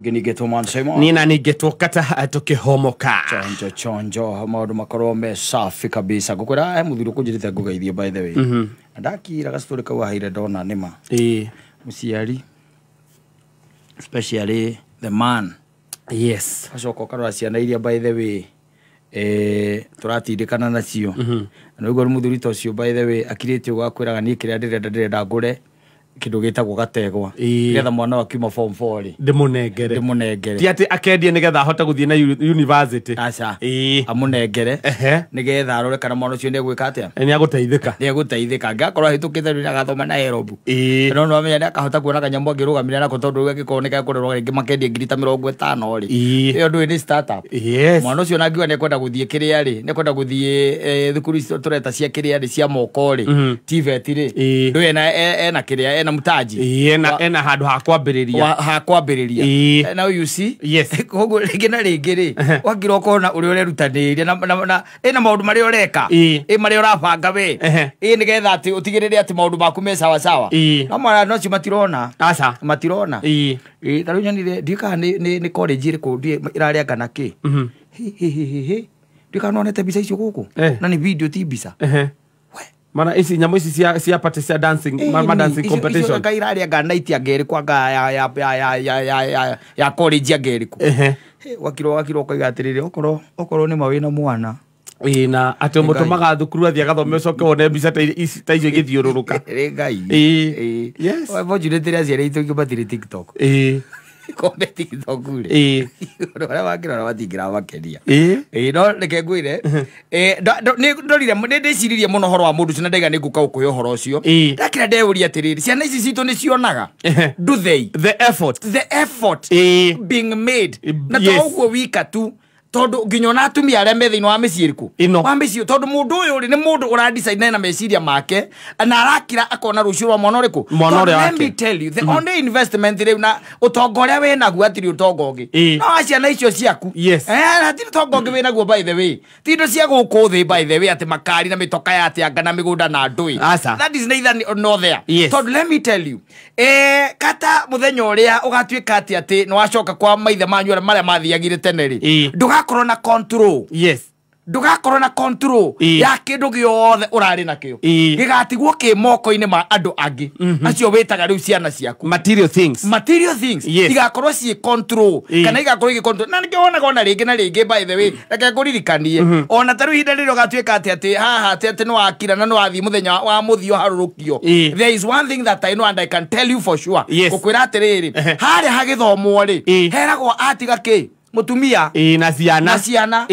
Ginigeto mansemo nina nigeto kata tukihomoka chonjo maundu makorwo me safi kabisa gukwira muthiru kunjirite ngugeithie by the way ndakira gastori kau haire ndona nima muciari especially the man yes acoko karora ciana iria by the way turatindikana nacio nugo muthuri tocio by the way akirite gwakwiraga ni kiria ndirenda ngure kindu gitagwo gategwa nigetha mwana wa kiuma form 4 ri ndimunengere ti ati akendie nigetha ahota guthie na university aca amunengere nigetha arore kana mwana ucio negwika atia ni agutaithika ngakorwo hitukite rira gathoma na Nairobi no no amenya akahota kuona kanyambo ngirugamira nako tondu we gikoneka kurerwo ringi makendie ngiri ta 50 ri iyo ndu ni startup mwana ucio nangiwa ne kwenda guthie kiria ri ne kwenda guthie thukuru icio tureta cia kiria ri cia moko ri TVET ri ndu ena kiria ena mutaji ena handu ha kwambiriria now you see yes kogo ringi na ringi ri wangira ukona uri urerutaniria na ena maundu mari ureka mari urabanga we nigetha ati utigirire ati maundu maku me sawa sawa no mara no matirona aca matirona taru nyonire ndika ni college iri ku iraria kana ki ndika nonete bica icio guku na ni video ti bica mana isi nyamo isi cia pate cia dancing dancing competition icio kairaria ngana itia ngeri kwa ya college ngeri ku wakiro kaigatirire okoro ni mawina mwana na ati mutumaga thukuru athia gathome coke wone mbica ta icio igithiururuka ngai yes wa vojurete ria ciare itu kibatire TikTok kombe TikTok ule ora wakira watingira makeria no reke ngwire ndorire ndiciririe muno horo wa mundu cina ndaiga ninguka ukuya horo ucio ndakira ndeuria atiriri ciana ici citu ni cionaga do the effort being made na to uguo wika tu tondu nginyona atumia aria me thiini wa miciiriku wa micio tondu mundu uyu ri ni mundu ura design na meciria make na arakira akona rucio rwa mwana uriku let me tell you the only investment ri na utongoria we naguo atiri utongogi no aciana icio ciaku atiri utongogi we naguo by the way tindo cia guku thi by the way ati makari na mitoka ya atianga na migunda na ndui that is neither nor there tondu let me tell you kata muthenya uria ugatuika ati no wacoka kwa maithe manyu maria mathiagire tene ri corona control ndugakoro na control ya kindu giothe urari nakio gigatigwo ki moko-ini ma andu angi acio witaga riu ciana ciaku material things igakorwo ci control kana igakorwo gi control na ngiona gona ringi na ringi by the way reke nguririkanie ona taru hinda riro gatuika ati haha ati no akira na no athi muthenya wa muthio harurukio there is one thing that I know and I can tell you for sure gukwira atiriri hari hagithomwo ri heragwo atiga ki mutumia na ciana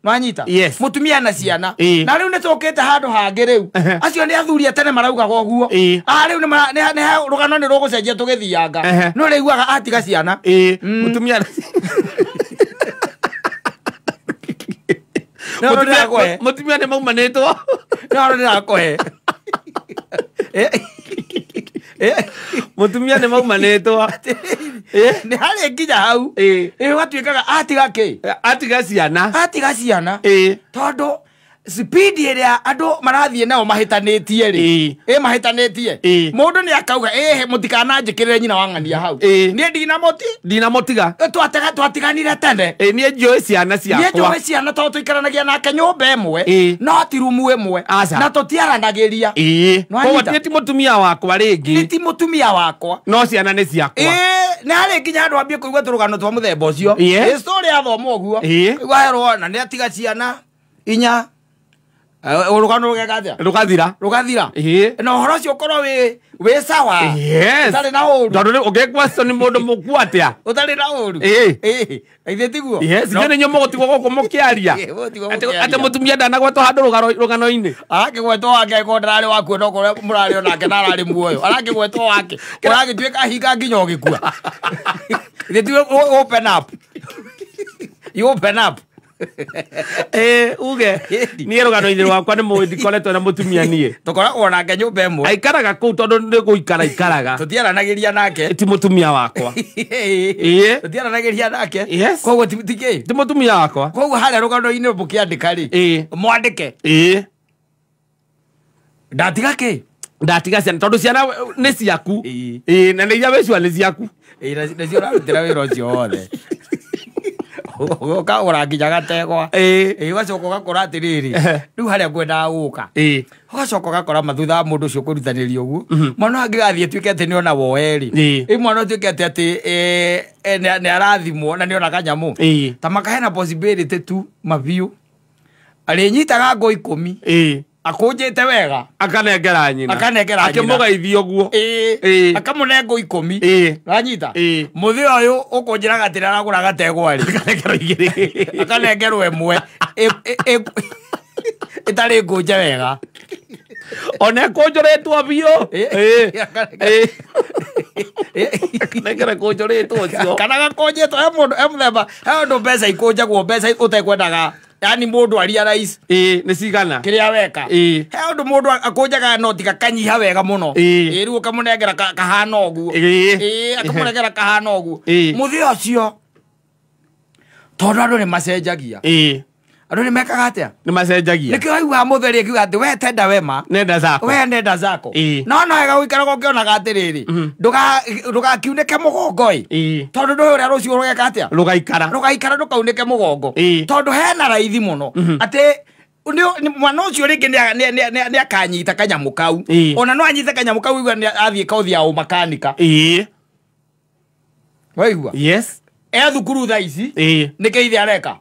Manyita mutumia na ciana na riu netokete handu hangi riu acio ni athuri tene marauga goguo riu ni rugano ni rugucenjia tugithianga no riguaga atiga ciana mutumia mutumia ni maumanitwo no ndirakohe mutumia ni maumanitwo ni hari nginya hau watuikaga atiga ciana tondu speed iria andu marathie nao mahitanitie ri mahitanitie mundu ni akauga mutikananjikirire nyina wang'ania hau ni ndinamotiga twatiganire tene ni njui ciana ciakwa tondu tuikaranagia nake nyumba imwe no ti rumu imwe na tutiaranagiria ti mutumia wakwa ringi ti mutumia wakwa no ciana ni ciakwa ni hari nginya andu ambie kuigua turugano twa muthemba ucio story athoma uguo waherwo na ni atiga ciana inya urugano rugathira na uhoro ucio ukorwo wi sawa utari na uru tondu ugekwasto ni mundu muku atia utari na uru ithe tiguo ni nyo mugotigwo guku mukiaria ati mutumia ndanagwetwo handu rugano-ini arakigwetwo wake ko ndarari waku no kore murari onake narari muoyo arakigwetwo wake uragituika hinga nginya ugikua ithe tiguo open up uge ni rugano-ini rwakwa ni mwithikoretwo na mutumia nie tukoragwo nake nyumba imwe aikaraga kuu tondu ni guikaraga tutiaranagiria nake ti mutumia wakwa tutiaranagiria nake koguo ti mutumia wakwa koguo haria rugano-ini mukiandika ri mwandike ndatiga ciana tondu ciana ni ciaku na ni iria wicua ni ciaku nacio ũrarutĩra wĩra ũcio wothe ũkagũra nginya gategwa ũgacoka ũgakora atĩrĩrĩ rĩu harĩa ngwendaga gũka ũgacoka ũgakora mathutha wa mũndũ ũcio kũrutanĩria ũguo mwana angĩgathiĩ atuĩke atĩ nĩona woe-rĩ mwana ũtuĩke atĩ nĩ arathimwo na nĩona kanyamũ ta makahena possibility tu mabiũ arĩnyitaga ngũ 10 akũnjĩte wega akanengera nyina akĩmũgeithia ũguo akamũne ngũ 10 ranyita mũthĩ ũyũ ũkũnjĩraga atĩ aragũra gategwa-rĩ akanengerwo ĩmwe ĩtarĩ ngũnje wega ona kũnjũrĩtwo biũ akanengera kũnjũrĩtwo ũcio kana gakũnjĩtwo he mũthemba he ũndũ mbeca ikũnjagwo mbeca ũtekwendaga yani mũndũ aria rais nĩ cigana kĩrĩa weka he ũndũ mũndũ akũnjaga noti gakanyiha wega mũno rĩu ũkamũnengera kahana ũguo akamũnengera kahana ũguo mũthĩ ũcio tondũ andũ nĩ macenjagia andũ nĩ mekaga atĩa nĩ macenjagia nĩkĩo waiguaga mũtheri akiuga atĩ we tenda wema nenda zako no wega gũikaraga ũkĩonaga atĩrĩrĩ ndũgakiunĩke mũgongo tondũ ndũĩ ũrĩa rũciũ rũgeka atĩa rũgaikara ndũkaunĩke mũgongo tondũ hena raithi mũno atĩ mwana ũcio rĩngĩ nĩ akanyita kanyamũ kau ona no anyite kanyamũ kau igua athiĩ kothi ya ũmakanika waigua thukuru thaa ici nĩkĩ ithe areka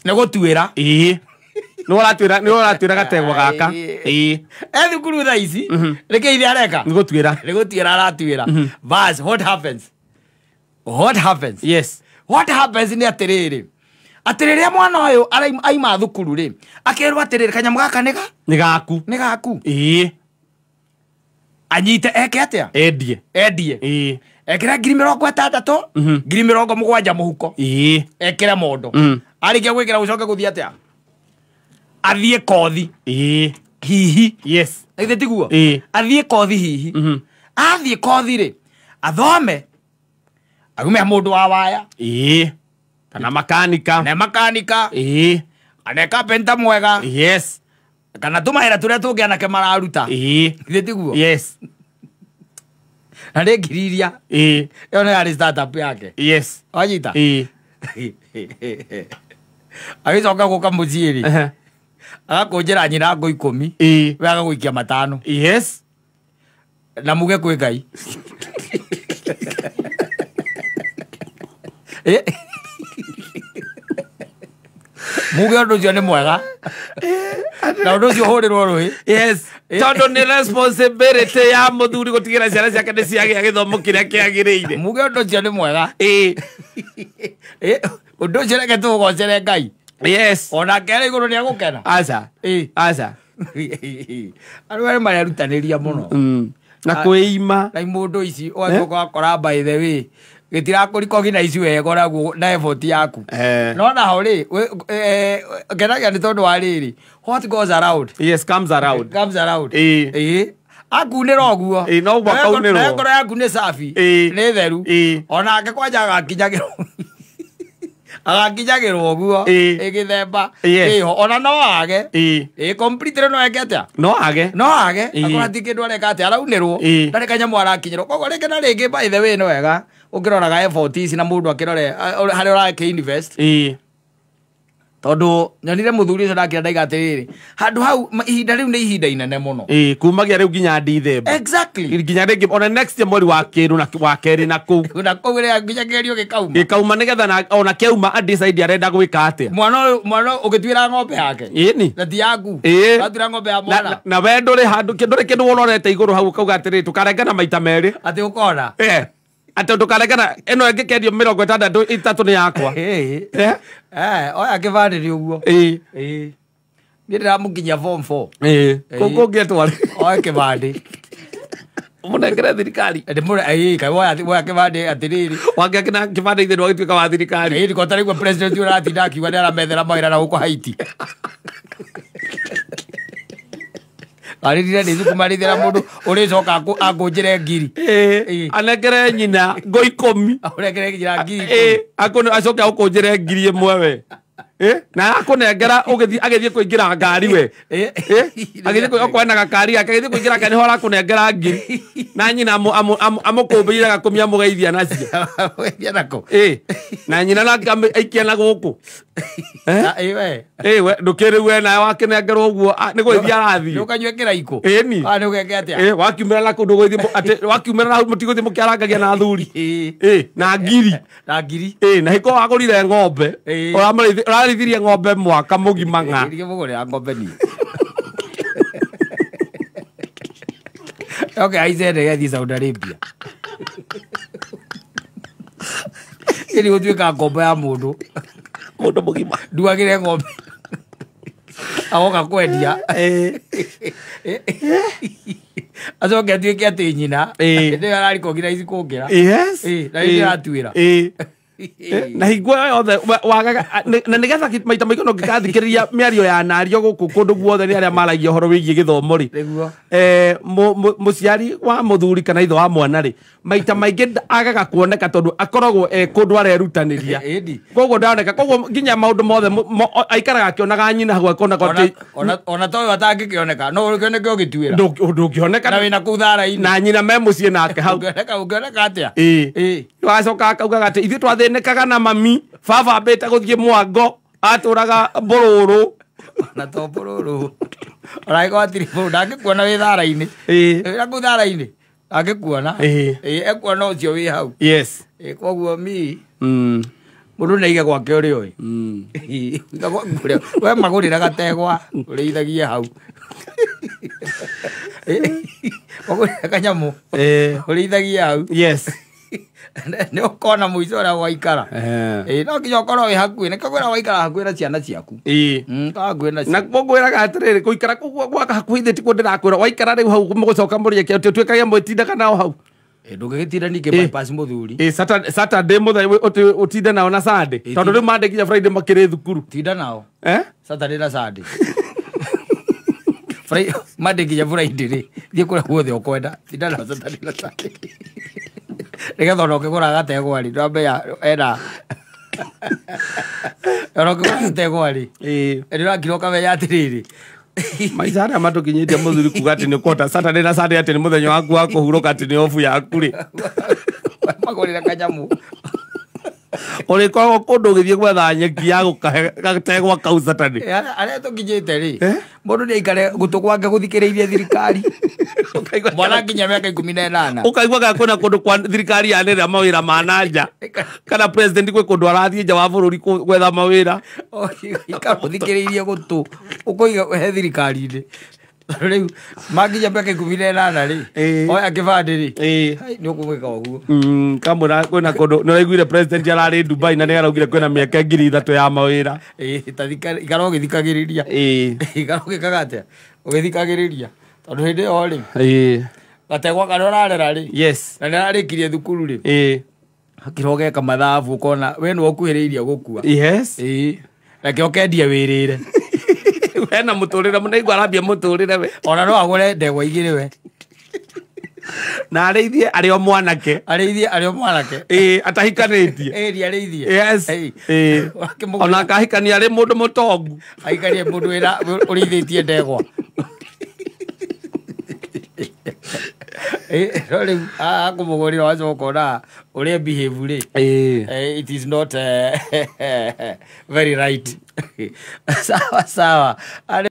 nĩ gũtuĩra nĩ ũratuĩra gategwa gaka thukuru thaa ici nĩkĩ ithe areka nĩ gũtuĩra aratuĩra bas what happens nĩ atĩrĩrĩ rĩrĩa mwana ũyũ aima thukuru-rĩ akerwo atĩrĩrĩ kanyamũ gaka nĩ gaku anyite eke atĩa endie ekĩra 60,000 70,000 mũhuko ekĩre mondo arĩkia gwĩkĩra gũcoke gũthiĩ atĩa athiĩ kothi hihi ĩthe tiguo athiĩ kothi hihi athiĩ kothi-rĩ athome agume mũndũ wa waya kana makanika aneka penta mwega kana tũmahera tũrĩa tũngĩ anake mararuta ĩthe tiguo na rĩngiriria ĩyo nĩ yarĩ startup yake wanyita agĩcoka gũka mũciĩ-rĩ agakũnjĩra nyina ngũ 10 we agagũikia 5 na muge kwĩ Ngai muge ũndũ ũcio nĩ mwega na ũndũ ũcio hũrĩrwo rũĩ tondũ nĩ responsibility ya mũthuri gũtigĩra ciana ciake nĩ ciagĩa gĩthomo kĩrĩa kĩagĩrĩire muge ũndũ ũcio nĩ mwega ũndũ ũcio reke tũgocere Ngai ona kere igũrũ nĩ agũkena aca andũ arĩ marerutanĩria mũno na kwĩima na mũndũ ici ũgacoka wakora by the way gĩtirakũrikogi na ici wega naguo na effort yaku no naho rĩ ngenagia nĩ tondũ wa rĩrĩ what goes around comes around akunĩra ũguo no gwakaunĩrwo na ngoro yaku nĩ safi nĩ theru onake kwanja agakinyagĩrwo ũguo ĩgĩthemba ĩho ona no age complete no eke atĩa no age akora ti kĩndũ areka atĩa araunĩrwo ndarĩ kanyamũ arakinyĩrwo koguo rĩngĩ na rĩngĩ by the way nĩ wega ũkĩroraga effort ici na mũndũ akĩrore harĩa ũrake invest tondũ nyonire mũthuri ũcio ndakĩra ndaiga atĩrĩrĩ handũ hau ihinda rĩu nĩ ihinda inene mũno kumagia rĩu nginya Ndithemba nginya rĩngĩ ona next year mweri wa kerĩ na kũu rĩrĩa nginya kĩgerio gĩkauma nĩgetha ona kĩauma adecide arenda gwĩka atĩa mwana ũgĩtuĩra ng'ombe yake na ti yaku watuĩra ng'ombe ya mwana na we ndũrĩ handũ ndũrĩ kĩndũ wonete igũrũ hau ũkauga atĩrĩrĩ tũkarengana maita merĩ atĩ ũkona atĩ ndũkaregana ĩno ĩngĩkendio 63 nĩ yakwa oya kĩbandĩ nĩ ũguo niĩ ndĩramũkinyia form 4 kũngĩetware oya kĩbandĩ mũnengere thirikari kai woya kĩbandĩ atĩrĩrĩ wangĩakĩna kĩbandĩ ithe ndwagĩtuĩka wa thirikari ndikota rĩgua president ũratinda akiuga nĩ aramethera mawĩra na gũkũ Haiti arĩrire nĩ thukumarĩthĩra mũndũ ũrĩcoka akũnjĩre ngiri anengere nyina ngũ 10 ũnengere nyina ngiri acoke agũkũnjĩre ngiri ĩmwe we na akunengera agithie kuingira ngari we agithie kwena gakari agithie kuingira ngari hora kunengera ngiri na nyina amukumbira gakumia mugeithia nacio weithia nako na nyina na aikia na guku we ndukiri we na wakinengerwo uguo ni gwithia arathi ukanywe kiraiko ni ni ugeke atia wakiumira na kundu gwithi ati wakiumira na mutiguthi mukiarangagia na thuri na ngiri na hiko wagurire ng'ombe urarithirie ng'ombe mwaka mugima ng'a mugurira ng'ombe ni okay aizende gathi Saudi Arabia ili utuika ng'ombe ya mundu mugima nduagire ng'ombe agoka kwendia acoke atuike ati nyina ndio ararikogira ici kungira na ndio aratuira na hingo yothe wagaga na nigetha maita maingĩ no ngĩgathikĩrĩria mĩario ya nario gũkũ kũndũ guothe nĩ arĩa maragia ũhoro wĩgiĩ gĩthomo rĩ mũciari wa mũthuri kana ithe wa mwana rĩ maita maingĩ agaga kuoneka tondũ akoragwo kũndũ arerutanĩria koguo ndaoneka koguo nginya maũndũ mothe aikaraga akĩonaga nyina hau akona ona to ũyũ atangĩkĩoneka no ũkĩoneke ũgĩtuĩra ndũngĩoneka na wĩna kũu thara-inĩ na nyina me mũciĩ nake hau ũngĩoneka atĩa agacoka akaugaga atĩ ithuĩ twathĩnĩkaga na mami baba ambĩte gũthiĩ mwango atũraga mbũrũrũ na to mbũrũrũ ũragĩkorwo atiri mũndũ ndangĩkuona wĩ thara-inĩ wĩna kũu thara-inĩ angĩkuona ekuona ũcio wĩ hau koguo mũndũ naige gwake ũrĩ ũĩ we magũrĩra gategwa ũrĩithagie hau magũrĩra kanyamũ ũrĩithagie hau nĩ ũkona mũico ũrĩa gwaikara no nginya ũkorwo wĩ hakuĩ nĩ kagwĩra gwaikara hakuĩ na ciana ciaku na ngwĩraga atĩrĩrĩ gũikara gwaka hakuĩ thĩ ti kũ ndĩrakwĩra waikara rĩu hau mũgũcoka mũrĩke ũtuĩkage mwĩtindaga nao hau ndũngĩgĩtinda ningĩ bypass mũthuri Saturday mũthenya ũtinde nao na Sunday tondũ rĩu Monday nginya Friday makĩrĩ thukuru tinda nao Saturday na Sunday Monday nginya Friday rĩ thiĩ kũrĩa guothe ũkwenda tinda nao Saturday na Sunday nĩgetha ona ũkĩgũra gategwa rĩ ndwambe ena ona ũkĩgũra gategwa rĩ ndĩrakira ũkamenya atĩrĩrĩ maica arĩa matũkinyĩtie mũthuri kuga atĩ nĩ kwota Saturday na Sunday atĩ nĩ mũthenya waku wa kũhurũka atĩ nĩ obu yaku rĩ magũrĩra kanyamũ ũrĩkoragwo kũndũ ũgĩthiĩ gwetha nyeki ya gũkahe gategwa kau Saturday arĩa tũkinyĩte rĩ mũndũ nĩ aikare gũtũ gwake gũthikĩrĩirie thirikari mwana nginya mĩaka 18 ũkaiguaga kwĩna kũndũ kwa thirikari yanĩrĩra mawĩra ma nanja kana president gwĩ kũndũ arathiĩ nja wa bũrũri gwetha mawĩra ũthikĩrĩirie gũtũ ũkũiga he thirikari-inĩ rĩu manginya mĩaka 18 rĩ oya kĩbandĩ rĩ nĩ ũkũgwĩka ũguo kamũra kwĩna kũndũ nĩ ũraiguire president ararĩ Dubai na nĩ araugire kwĩna mĩaka 3,000 ya mawĩra ikara ũgĩthikagĩrĩria ikara ũgĩkaga atĩa ũgĩthikagĩrĩria tondũ hĩndĩ ĩyo rĩ gategwa karĩa ũrarera rĩ na nĩ ararĩkirie thukuru rĩ hakira ũgeka mathabu ũkona we nĩ ũkuhĩrĩirie gũkua reke ũkendia wĩrĩre wena mũtũrĩre mũnaigua arambia mũtũrĩre we ona no agũre ndegwa igĩrĩ we na arĩithie arĩ o mwanake atahikanĩtie ona akahikania arĩ mũndũ mũtongu ahikanie mũndũ ũrĩithĩtie ndegwa rĩu akũmũgũrĩra wacoka ona ũrĩa behave rĩ it is not very right sawa